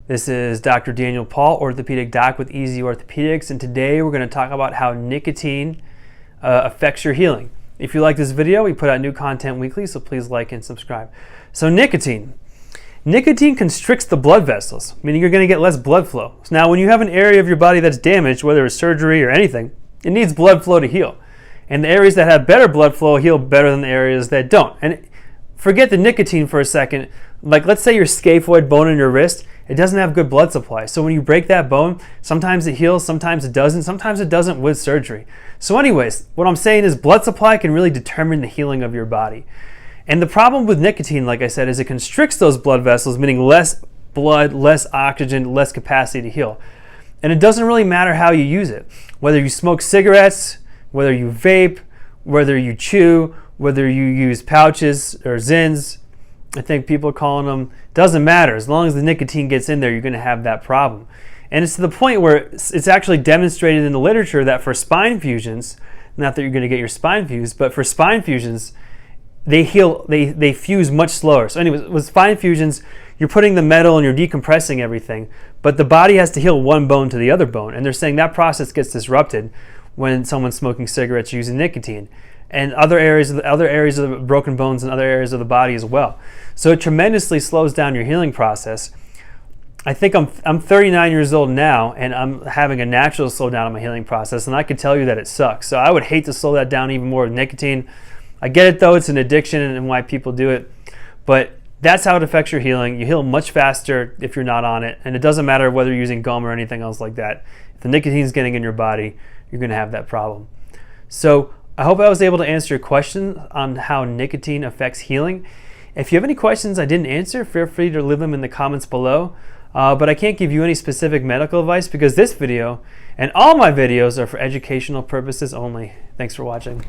This is Dr. Daniel Paul, orthopedic doc with Easy Orthopedics, and today we're going to talk about how nicotine affects your healing. If you like this video, we put out new content weekly, so please like and subscribe. So nicotine constricts the blood vessels, meaning you're going to get less blood flow. So now when you have an area of your body that's damaged, whether it's surgery or anything, it needs blood flow to heal. And the areas that have better blood flow heal better than the areas that don't. And forget the nicotine for a second. Like, let's say your scaphoid bone in your wrist, it doesn't have good blood supply. So when you break that bone, sometimes it heals, sometimes it doesn't with surgery. So anyways, what I'm saying is blood supply can really determine the healing of your body. And the problem with nicotine, like I said, is it constricts those blood vessels, meaning less blood, less oxygen, less capacity to heal. And it doesn't really matter how you use it. Whether you smoke cigarettes, whether you vape, whether you chew, whether you use pouches or Zins, I think people are calling them, doesn't matter. As long as the nicotine gets in there, you're going to have that problem. And it's to the point where it's actually demonstrated in the literature that for spine fusions, not that you're going to get your spine fused, but for spine fusions, they heal, they fuse much slower. So anyways, with spine fusions, you're putting the metal and you're decompressing everything, but the body has to heal one bone to the other bone. And they're saying that process gets disrupted when someone's smoking cigarettes using nicotine, and other areas of the broken bones and other areas of the body as well. So it tremendously slows down your healing process. I think I'm 39 years old now, and I'm having a natural slowdown in my healing process, and I can tell you that it sucks. So I would hate to slow that down even more with nicotine. I get it though, it's an addiction and why people do it, but that's how it affects your healing. You heal much faster if you're not on it, and it doesn't matter whether you're using gum or anything else like that. If the nicotine's getting in your body, you're going to have that problem. So I hope I was able to answer your question on how nicotine affects healing. If you have any questions I didn't answer, feel free to leave them in the comments below. But I can't give you any specific medical advice because this video and all my videos are for educational purposes only. Thanks for watching.